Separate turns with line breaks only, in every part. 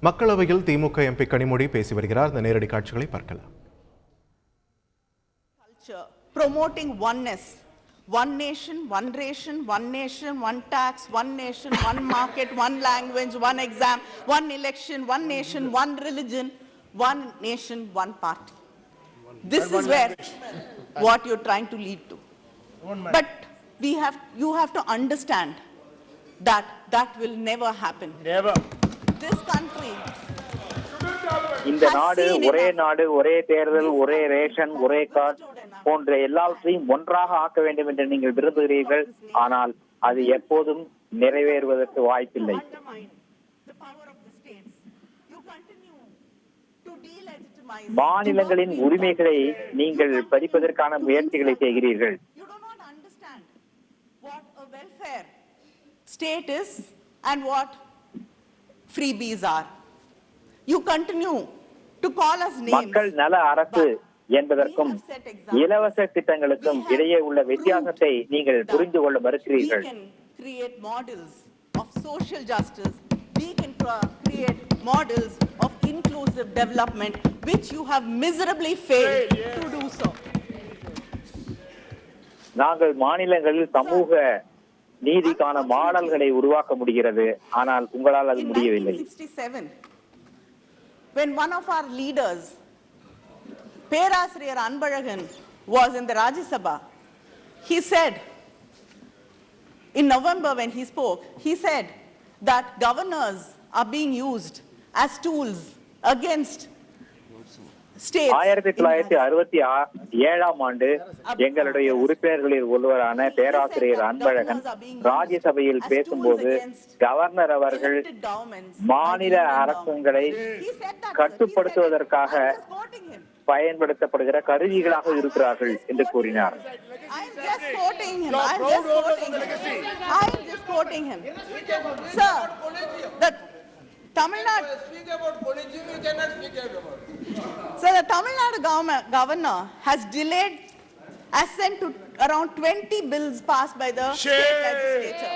மக்களவையில் திமுக எம்பி கனிமொழி பேசி வருகிறார். இந்த நேரடி காட்சிகளை பார்க்கலாம்.
Promoting oneness, one nation, one ration, one nation, one tax, one nation, one market, one language, one exam, one election, one nation, one religion, one nation, one party. This is where what you're trying to lead to. But you have to understand that that will never happen.
Never.
This country
இந்த நாடு ஒரே தேர்தல், ஒரே ration, ஒரே card போன்ற எல்லாவற்றையும் ஒன்றாக ஆக்க வேண்டும் என்று நீங்கள் விரும்புகிறீர்கள். ஆனால் அது எப்போதும் நிறைவேறுவதற்கு வாய்ப்பில்லை. மாநிலங்களின் உரிமைகளை நீங்கள் பறிப்பதற்கான முயற்சிகளை செய்கிறீர்கள்.
State is and what freebies are. You continue to call us names.
மக்கள் நல அரசு என்பதற்கும் இலவச திட்டங்களுக்கும் இடையே உள்ள வித்தியாசத்தை நீங்கள் புரிந்து கொள்ள மறுக்கிறீர்கள்.
We can create models of social justice. We can create models of inclusive development, which you have miserably failed to do so.
நாங்கள் மாநிலங்களில் சமூக நீதிக்கான மாடல்களை உருவாக்க முடிகிறது, ஆனால் உங்களால் அது முடியவில்லை.
1967, when one of our leaders, Perasriyar Anbalagan, was in the Rajya Sabha, he said, in November when he spoke, he said that governors are being used as tools against states.
1967ஆம் ஆண்டு எங்களுடைய உறுப்பினர்களில் ஒருவரான பேராசிரியர் அன்பழகன் ராஜ்யசபையில் பேசும்போது கவர்னர் அவர்கள் மாநில அரசுகளை கட்டுப்படுத்துவதற்காக பயன்படுத்தப்படுகிற கருவிகளாக இருக்கிறார்கள் என்று கூறினார்.
I'm just quoting him. Sir, the Tamil Nadu governor has delayed assent to around 20 bills passed by the state legislature,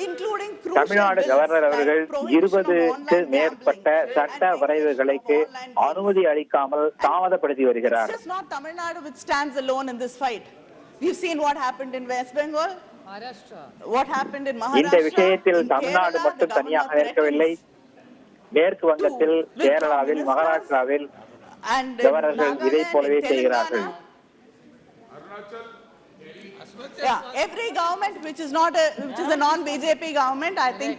including crucial
Tamil Nadu governor அவர்கள் 20க்கு மேற்பட்ட சட்ட வரைவுகளுக்கு அனுமதி அளிக்காமல் தாமதப்படுத்தி வருகிறார்.
It's just not Tamil Nadu which stands alone in this fight. We've seen what happened in West Bengal, what happened in Maharashtra.
இந்த விஷயத்தில் தமிழ்நாடு மட்டும் தனியாக இருக்கவில்லை. மேற்கு வங்கத்தில், கேரளாவில், மகாராஷ்டிராவில் கவர்னர்கள் இதை போலவே செய்கிறார்கள்.
Every government which is a non-BJP government, I think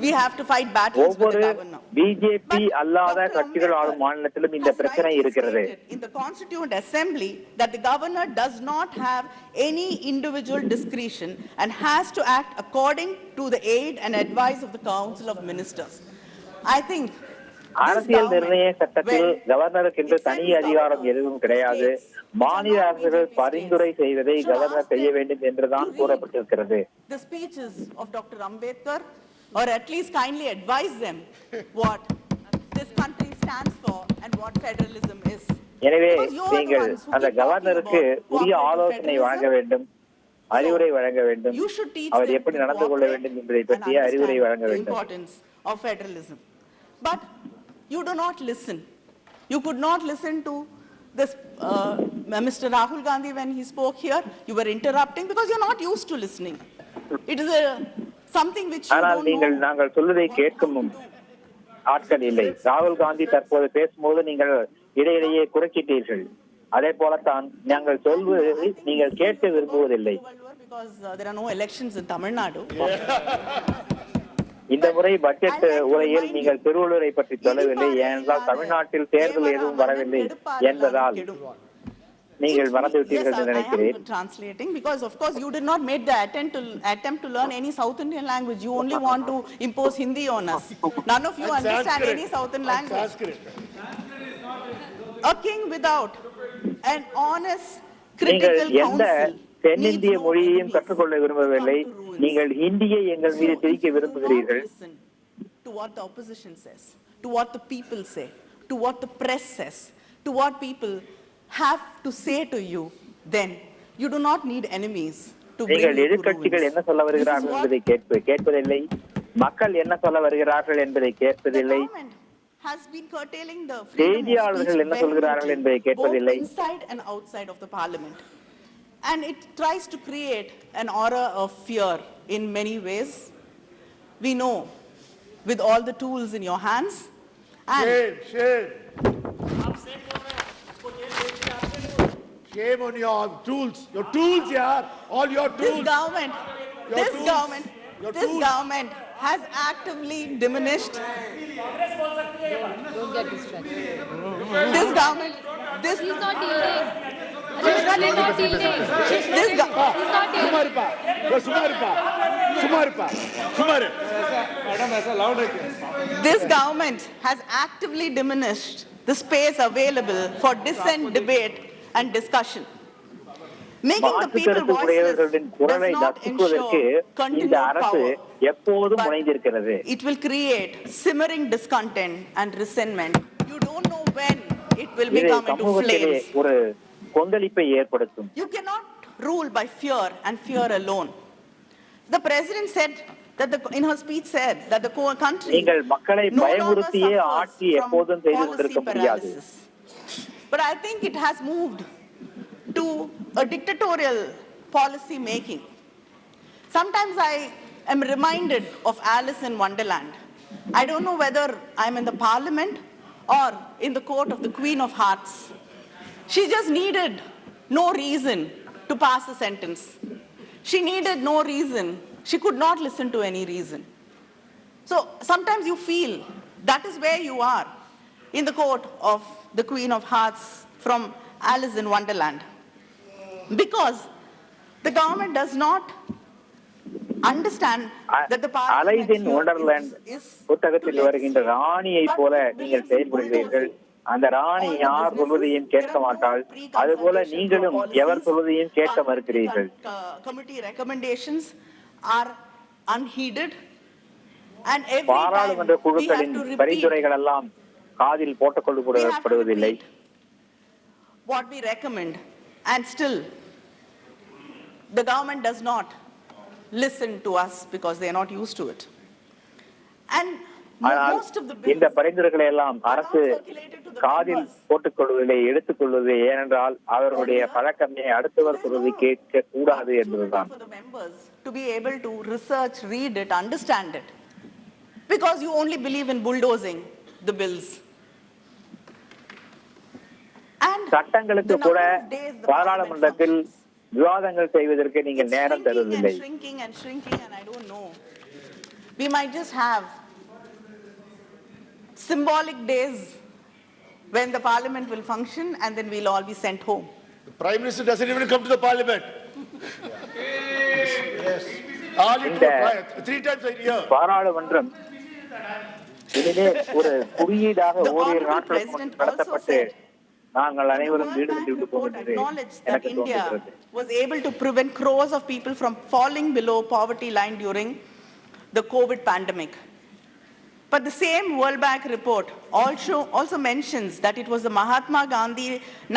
we have to fight battles with the governor.
BJP அல்லாத கட்சிகள் ஆளும் மாநிலத்திலும் இந்த பிரச்சனை இருக்கிறது.
In the Constituent Assembly, that the governor does not have any individual discretion and has to act according to the aid and advice of the Council of Ministers. I think
அரசியல் நிர்ணய சட்டத்தில் கவர்னருக்கு என்று தனி அதிகாரம் எதுவும் கிடையாது. மாநில அரசுகள் பரிந்துரை செய்வதை கவர்னர் செய்ய வேண்டும் என்றுதான் கூறப்பட்டிருக்கிறது.
The speeches of Dr. Ambedkar, or at least kindly advise them what this country stands for and what federalism is.
எனவே நீங்கள் அந்த கவர்னருக்கு உரிய ஆலோசனை வழங்க வேண்டும், அறிவுரை வழங்க வேண்டும். அவர் எப்படி நடந்து கொள்ள வேண்டும் என்பதை பற்றிய அறிவுரை வழங்க வேண்டும்.
Importance of federalism. But you do not listen. You could not listen to this Mr. Rahul Gandhi when he spoke here. You were interrupting because you're not used to listening. It is something which you
ஆனால்
don't
நீங்கள் நாங்கள் சொல்வதை கேட்கும் ஆட்கள் இல்லை. ராகுல் காந்தி தற்போது பேசும்போது நீங்கள் இடையிடையே குறுக்கிட்டீர்கள். அதே போலத்தான் நாங்கள் சொல்வதை நீங்கள் கேட்க விரும்புவதில்லை.
Because there are no elections in Tamil Nadu.
இந்த முறை பட்ஜெட் உரையில் நீங்கள் திருவள்ளூரை பற்றி சொல்லவில்லை. ஏனென்றால் தமிழ்நாட்டில் தேர்தல் எதுவும் வரவில்லை என்பதால் நீங்கள் மறந்துவிட்டீர்கள் என்று நினைக்கிறேன்.
Translating because of course you did not make the attempt to learn any South Indian language. You only want to impose Hindi on us. None of you understand any South Indian language. A king without an honest critical counsel.
தென்னிந்திய மொழியையும் கற்றுக்கொள்ள விரும்பவில்லை. நீங்கள் ஹிந்தியை எங்கள் மீது திணிக்க விரும்புகிறீர்கள்.
To what the opposition says, to what the people say, to what the press says, to what people have to say to you, then you do not need enemies to bring you to ruins.
நீங்கள் எதிர்க்கட்சிகள் என்ன சொல்ல வருகிறார்கள் என்பதை கேட்பதில்லை. மக்கள் என்ன சொல்ல வருகிறார்கள் என்பதை கேட்பதில்லை.
has been curtailing the freedom of
செய்தியாளர்கள் என்ன சொல்கிறார்கள் என்பதை
speech
கேட்பதில்லை.
both inside and outside of the parliament. And it tries to create an aura of fear in many ways. We know with all the tools in your hands. And
Shame. Shame on your tools. Your tools, yeah. All your
this
tools.
government,
Your
this
tools.
government,
Your
this
tools.
government has actively diminished.
Don't get distracted.
This government, this
He's not yielding. He's not yielding.
this go-
He's not yielding.
Sumarpa. Yo, Sumarpa. Sumarpa. Sumar.
This government has actively diminished the space available for dissent, debate, and discussion. Making the people
மாற்றுக்கருத்து
voiceless
உடையவர்களின் குரலை
does not
நசுக்குவதற்கு
ensure
இந்த
continued
அரசு
power.
எப்போதும்
But
முனைந்திருக்கிறது.
it will create simmering discontent and resentment. You don't know when it will
இது
become into
சமூகத்திலே
flames.
ஒரு கொந்தளிப்பை ஏற்படுத்தும்.
You cannot rule by fear and fear alone. The president said that in her speech said that the country
நீங்கள் மக்களை
no longer
பயமுறுத்தியே
suffers
ஆட்சி
from
எப்போதும் செய்து
policy
கொண்டிருக்க முடியாது.
paralysis. But I think it has moved to a dictatorial policy making. Sometimes I am reminded of Alice in Wonderland. I don't know whether I'm in the parliament or in the court of the Queen of Hearts. She just needed no reason to pass a sentence. She needed no reason. She could not listen to any reason. So sometimes you feel that is where you are, in the court of the Queen of Hearts from Alice in Wonderland. Because the government does not understand that the
Alice in
parliament
Wonderland
is
புத்தகத்தில் வருகின்ற ராணியை போல நீங்கள் செயல்படுகிறீர்கள். அந்த ராணி யார் சொல்வதையும் கேட்க மாட்டாள். அதுபோல நீங்களும் எவர் சொல்வதையும் கேட்க மறுக்கிறீர்கள்.
Committee recommendations are unheeded, and every
பாராளுமன்ற
time we have
குழுக்களின்
to repeat
பரிந்துரைகள் எல்லாம் காதில் போட்டுக் கொள்ளப்படுவதில்லை.
what we recommend, and still the government does not listen to us because they are not used to it. And
ஆனால்
most of the
இந்த
bills
பரிந்துரைகளை எல்லாம் அரசு காதில் போட்டுக் கொள்வதில்லை, எடுத்துக் கொள்வது. ஏனென்றால் அவர்களுடைய பழக்கமே அடுத்தவர் சொல்வதை கேட்க கூடாது என்பதுதான்.
for the members to be able to research, read it, understand it, because you only believe in bulldozing the bills. And
சட்டங்களுக்கு
the
கூட
number of days the
பாராளுமன்றத்தில்
parliament functions.
விவாதங்கள் செய்வதற்கு நீங்கள்
It's
நேரம்
shrinking
தருவதில்லை.
and shrinking and shrinking, and I don't know. We might just have symbolic days when the parliament will function, and then we'll all be sent home.
The Prime Minister doesn't even come to the parliament. Yes. All it three times a year.
பாராளுமன்றம் இனிமே ஒரு குறியீடாக
The
ஓரிரு
honorable
நாட்கள்
president also
நடத்தப்பட்டு
said
நாங்கள் அனைவரும்
the
வீடு
World
வந்து
Bank
விட்டு
report
போகிறது
acknowledged that
எனக்கு
India
தோன்றுகிறது.
was able to prevent crores of people from falling below poverty line during the COVID pandemic. But the same World Bank report also mentions that it was the Mahatma Gandhi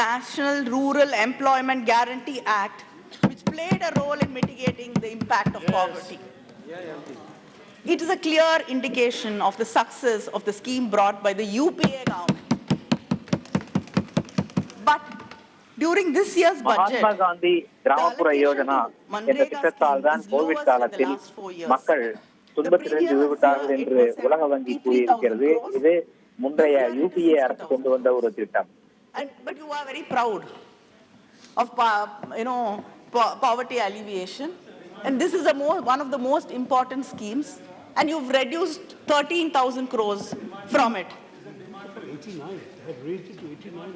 National Rural Employment Guarantee Act which played a role in mitigating the impact of poverty. It is a clear indication of the success of the scheme brought by the UPA government. But during this year's budget,
Mahatma Gandhi கிராமப்புற யோஜனா என்ற திட்டத்தால் தான் Covid காலத்தில் மக்கள் துன்பத்திலிருந்து விடுபட்டார்கள் என்று உலக வங்கி கூறியிருக்கிறது. இது முந்தைய யூபிஏ அரசு கொண்டு வந்த ஒரு திட்டம்.
But you are very proud of poverty alleviation, and this is one of the most important schemes, and you've reduced 13,000 crores from it.
89. They have raised it to 89.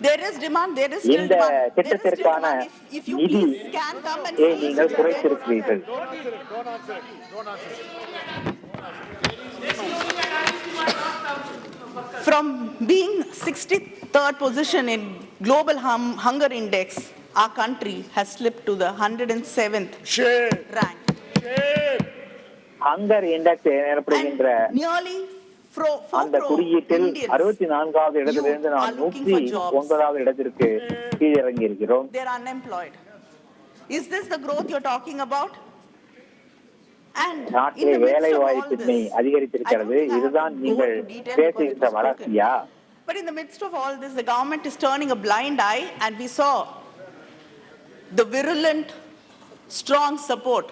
There is demand, there is still
இந்த
demand. There is still
திட்டத்திற்கான
demand. If you
நிதி
please can come and see
நீங்கள்
it.
குறைத்திருக்கிறீர்கள்.
Don't answer it.
From being 63rd position in global hunger index, our country has slipped to the 107th
Shame.
rank.
Shame.
Hunger index எனப்படுகின்ற
Nearly
அந்த குறியீட்டில் 64வது இடத்திலிருந்து நாம் 109வது இடத்திற்கு கீழிறங்கி இருக்கிறோம்.
They're unemployed. Is this the growth you're talking about? And in
நாட்டிலே
the midst
வேலை
of all
வாய்ப்பின்மை
this,
அதிகரித்திருக்கிறது.
I don't think I have
இதுதான்
to go
நீங்கள்
into detail
பேசுகின்ற
because it's
வளர்ச்சியா?
But in the midst of all this, the government is turning a blind eye, and we saw the virulent, strong support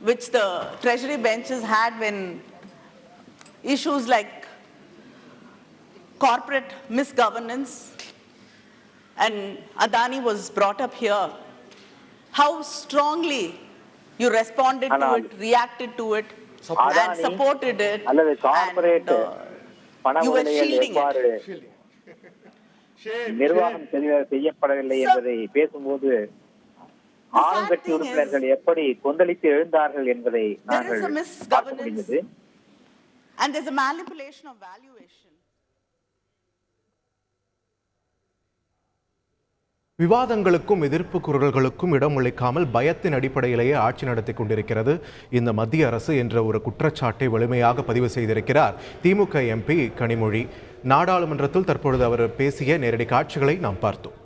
which the treasury benches had when issues like corporate misgovernance and Adani was brought up here. How strongly you responded to it, reacted to it, and supported it,
அல்லது corporate பண
you were
முதலைகள்
shielding it.
எவ்வாறு நிர்வாகம் செய்யப்படவில்லை என்பதை பேசும்போது ஆளுங்கட்சி உறுப்பினர்கள் எப்படி கொந்தளித்து எழுந்தார்கள் என்பதை நாங்கள் பார்க்க முடிந்தது.
And there's a manipulation of valuation.
விவாதங்களுக்கும் எதிர்ப்பு குரல்களுக்கும் இடமளிக்காமல் பயத்தின் அடிப்படையிலேயே ஆட்சி நடத்தி கொண்டிருக்கிறது இந்த மத்திய அரசு என்ற ஒரு குற்றச்சாட்டை வலிமையாக பதிவு செய்திருக்கிறார் திமுக எம்பி கனிமொழி. நாடாளுமன்றத்தில் தற்பொழுது அவர் பேசிய நேரடி காட்சிகளை நாம் பார்த்தோம்.